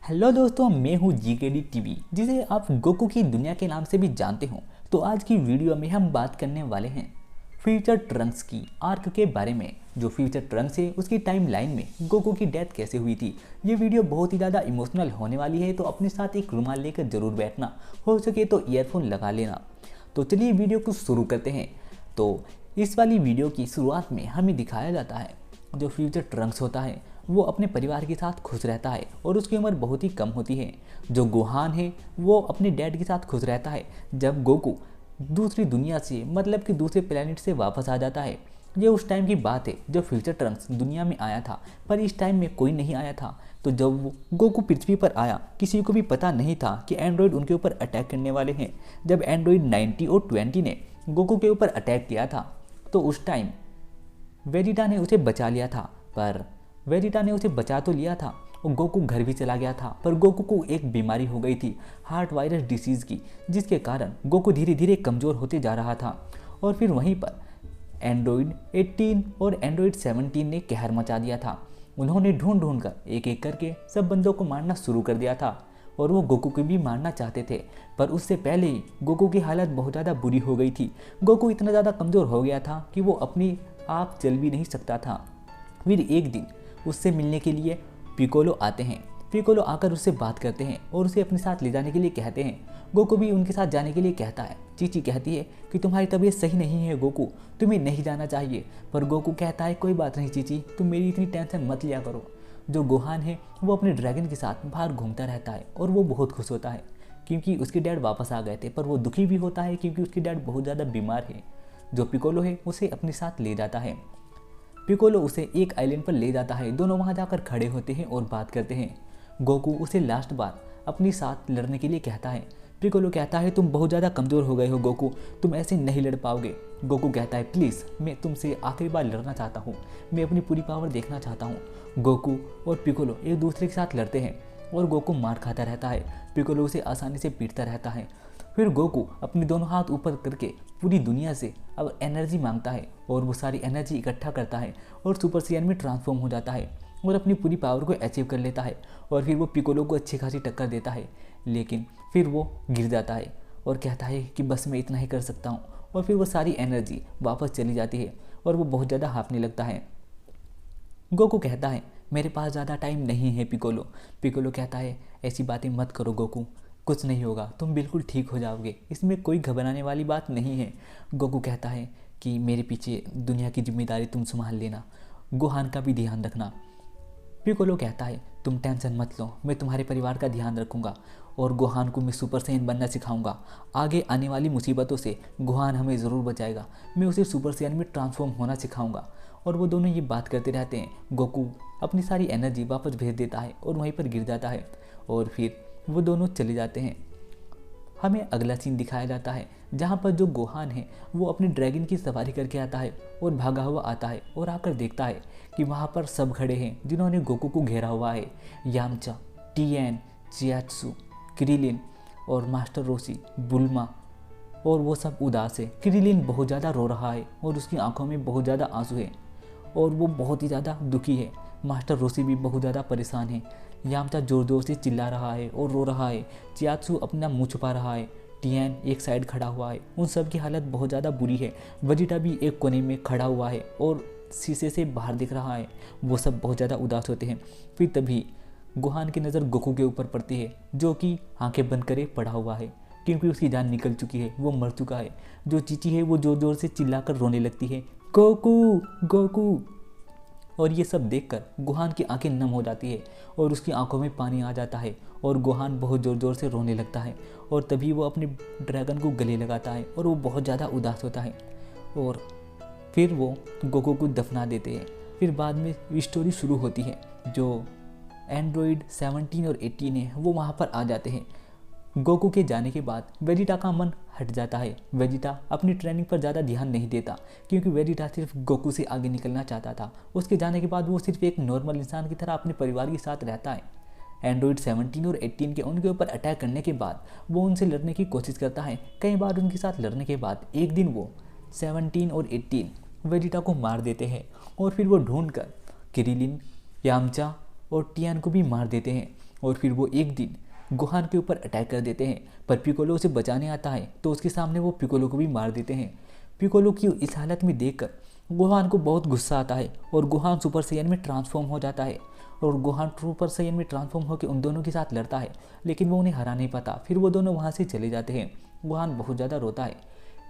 Hello दोस्तों, मैं हूँ जीकेडी टीवी, जिसे आप गोकू की दुनिया के नाम से भी जानते हो। तो आज की वीडियो में हम बात करने वाले हैं फ्यूचर ट्रंक्स की आर्क के बारे में। जो फ्यूचर ट्रंक्स है उसकी टाइम लाइन में गोकू की डेथ कैसे हुई थी। ये वीडियो बहुत ही ज़्यादा इमोशनल होने वाली है, तो अपने साथ एक रुमाल लेकर ज़रूर बैठना, हो सके तो ईयरफोन लगा लेना। तो चलिए वीडियो को शुरू करते हैं। तो इस वाली वीडियो की शुरुआत में हमें दिखाया जाता है जो फ्यूचर ट्रंक्स होता है वो अपने परिवार के साथ खुश रहता है और उसकी उम्र बहुत ही कम होती है। जो गोहान है वो अपने डैड के साथ खुश रहता है। जब गोकू दूसरी दुनिया से मतलब कि दूसरे प्लेनेट से वापस आ जाता है, ये उस टाइम की बात है जब फ्यूचर ट्रंक्स दुनिया में आया था, पर इस टाइम में कोई नहीं आया था। तो जब वो गोकू पृथ्वी पर आया, किसी को भी पता नहीं था कि एंड्रॉयड उनके ऊपर अटैक करने वाले हैं। जब एंड्रॉयड 90 और 20 ने गोकू के ऊपर अटैक किया था, तो उस टाइम वेजिटा ने उसे बचा लिया था। पर वेजिटा ने उसे बचा तो लिया था और गोकू घर भी चला गया था, पर गोकू को एक बीमारी हो गई थी, हार्ट वायरस डिसीज़ की, जिसके कारण गोकू धीरे धीरे कमज़ोर होते जा रहा था। और फिर वहीं पर एंड्रॉयड 18 और एंड्रॉयड 17 ने कहर मचा दिया था। उन्होंने ढूंढ ढूंढ कर एक एक करके सब बंदों को मारना शुरू कर दिया था और वो गोकू को भी मारना चाहते थे। पर उससे पहले ही गोकू की हालत बहुत ज़्यादा बुरी हो गई थी। गोकू इतना ज़्यादा कमज़ोर हो गया था कि वो अपनी आप चल भी नहीं सकता था। फिर एक दिन उससे मिलने के लिए पिकोलो आते हैं। पिकोलो आकर उससे बात करते हैं और उसे अपने साथ ले जाने के लिए कहते हैं। गोकू भी उनके साथ जाने के लिए कहता है। चीची कहती है कि तुम्हारी तबीयत सही नहीं है गोकू, तुम्हें नहीं जाना चाहिए। पर गोकू कहता है कोई बात नहीं चीची, तुम मेरी इतनी टेंशन मत लिया करो। जो गोहान है वो अपने ड्रैगन के साथ बाहर घूमता रहता है और वो बहुत खुश होता है क्योंकि उसके डैड वापस आ गए थे। पर वो दुखी भी होता है क्योंकि उसके डैड बहुत ज़्यादा बीमार है। जो पिकोलो है उसे अपने साथ ले जाता है। पिकोलो उसे एक आइलैंड पर ले जाता है। दोनों वहां जाकर खड़े होते हैं और बात करते हैं। गोकू उसे लास्ट बार अपनी साथ लड़ने के लिए कहता है। पिकोलो कहता है तुम बहुत ज़्यादा कमज़ोर हो गए हो गोकू, तुम ऐसे नहीं लड़ पाओगे। गोकू कहता है प्लीज़, मैं तुमसे आखिरी बार लड़ना चाहता हूँ, मैं अपनी पूरी पावर देखना चाहता हूँ। गोकू और पिकोलो एक दूसरे के साथ लड़ते हैं और गोकू मार खाता रहता है। पिकोलो उसे आसानी से पीटता रहता है। फिर गोकू अपने दोनों हाथ ऊपर करके पूरी दुनिया से अब एनर्जी मांगता है और वो सारी एनर्जी इकट्ठा करता है और सुपर साइयन में ट्रांसफॉर्म हो जाता है और अपनी पूरी पावर को अचीव कर लेता है। और फिर वो पिकोलो को अच्छी खासी टक्कर देता है, लेकिन फिर वो गिर जाता है और कहता है कि बस मैं इतना ही कर सकता हूँ। और फिर वो सारी एनर्जी वापस चली जाती है और वो बहुत ज़्यादा हाँफने लगता है। गोकू कहता है मेरे पास ज़्यादा टाइम नहीं है पिकोलो। पिकोलो कहता है ऐसी बातें मत करो गोकू, कुछ नहीं होगा, तुम बिल्कुल ठीक हो जाओगे, इसमें कोई घबराने वाली बात नहीं है। गोकू कहता है कि मेरे पीछे दुनिया की जिम्मेदारी तुम संभाल लेना, गोहान का भी ध्यान रखना। पिकोलो कहता है तुम टेंशन मत लो, मैं तुम्हारे परिवार का ध्यान रखूंगा और गोहान को मैं सुपर सैयन बनना सिखाऊंगा। आगे आने वाली मुसीबतों से गोहान हमें ज़रूर बचाएगा, मैं उसे सुपर सैयन में ट्रांसफॉर्म होना सिखाऊंगा। और वो दोनों ये बात करते रहते हैं। गोकू अपनी सारी एनर्जी वापस भेज देता है और वहीं पर गिर जाता है और फिर वो दोनों चले जाते हैं। हमें अगला सीन दिखाया जाता है जहाँ पर जो गोहान है वो अपनी ड्रैगन की सवारी करके आता है और भागा हुआ आता है और आकर देखता है कि वहाँ पर सब खड़े हैं जिन्होंने गोकू को घेरा हुआ है। यामचा, टीएन, चियात्सु, क्रिलिन और मास्टर रोशी, बुल्मा, और वो सब उदास है। क्रिलिन बहुत ज़्यादा रो रहा है और उसकी आंखों में बहुत ज़्यादा आंसू है और वो बहुत ही ज़्यादा दुखी है। मास्टर रोशी भी बहुत ज़्यादा परेशान है। यामचा जोर जोर से चिल्ला रहा है और रो रहा है। चियात्सु अपना मुंह छुपा रहा है। टियान एक साइड खड़ा हुआ है। उन सब की हालत बहुत ज़्यादा बुरी है। वेजिटा भी एक कोने में खड़ा हुआ है और शीशे से बाहर दिख रहा है। वो सब बहुत ज़्यादा उदास होते हैं। फिर तभी गोहान की नज़र गोकू के ऊपर पड़ती है, जो कि आंखें बंद करे पड़ा हुआ है क्योंकि उसकी जान निकल चुकी है, वो मर चुका है। जो चीची है वो जोर जोर से चिल्लाकर रोने लगती है, गोकू गोकू। और ये सब देखकर गोहान की आंखें नम हो जाती है और उसकी आंखों में पानी आ जाता है और गोहान बहुत ज़ोर ज़ोर से रोने लगता है। और तभी वो अपने ड्रैगन को गले लगाता है और वो बहुत ज़्यादा उदास होता है और फिर वो गोकू को दफना देते हैं। फिर बाद में स्टोरी शुरू होती है। जो एंड्रॉयड 17 और 18 है वो वहाँ पर आ जाते हैं। गोकू के जाने के बाद वेजिटा का मन हट जाता है। वेजिटा अपनी ट्रेनिंग पर ज़्यादा ध्यान नहीं देता क्योंकि वेजिटा सिर्फ गोकू से आगे निकलना चाहता था। उसके जाने के बाद वो सिर्फ एक नॉर्मल इंसान की तरह अपने परिवार के साथ रहता है। एंड्रॉयड 17 और 18 के उनके ऊपर अटैक करने के बाद वो उनसे लड़ने की कोशिश करता है। कई बार उनके साथ लड़ने के बाद एक दिन वो 17 और 18 वेजिटा को मार देते हैं और फिर वो ढूंढ कर क्रिलिन, यामचा और टियान को भी मार देते हैं। और फिर वो एक दिन गोहान के ऊपर अटैक कर देते हैं। पर पिकोलो उसे बचाने आता है तो उसके सामने वो पिकोलो को भी मार देते हैं। पिकोलो की इस हालत में देखकर गोहान को बहुत गुस्सा आता है और गोहान सुपर सैयन में ट्रांसफॉर्म हो जाता है और गोहान सुपर सैयन में ट्रांसफॉर्म होकर उन दोनों के साथ लड़ता है, लेकिन वो उन्हें हरा नहीं पाता। फिर वो दोनों वहाँ से चले जाते हैं। गोहान बहुत ज़्यादा रोता है।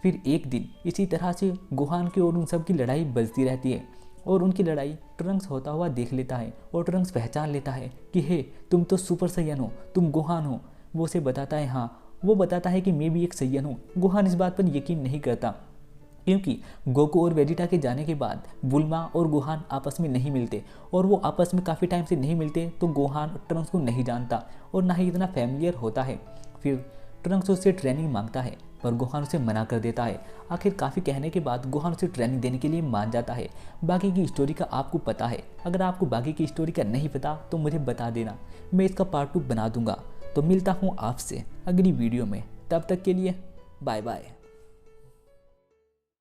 फिर एक दिन इसी तरह से गोहान की और उन सब की लड़ाई बजती रहती है और उनकी लड़ाई ट्रंक्स होता हुआ देख लेता है और ट्रंक्स पहचान लेता है कि हे, तुम तो सुपर सैयन हो, तुम गोहान हो। वो उसे बताता है, हाँ, वो बताता है कि मैं भी एक सैयन हूँ। गोहान इस बात पर यकीन नहीं करता क्योंकि गोकू और वेजिटा के जाने के बाद बुल्मा और गोहान आपस में नहीं मिलते और वो आपस में काफ़ी टाइम से नहीं मिलते, तो गोहान ट्रंक्स को नहीं जानता और ना ही इतना फैमिलियर होता है। फिर ट्रंक्स उससे ट्रेनिंग मांगता है पर गोहान उसे मना कर देता है। आखिर काफ़ी कहने के बाद गोहान उसे ट्रेनिंग देने के लिए मान जाता है। बाकी की स्टोरी का आपको पता है। अगर आपको बाकी की स्टोरी का नहीं पता तो मुझे बता देना, मैं इसका पार्ट 2 बना दूंगा। तो मिलता हूँ आपसे अगली वीडियो में, तब तक के लिए बाय बाय।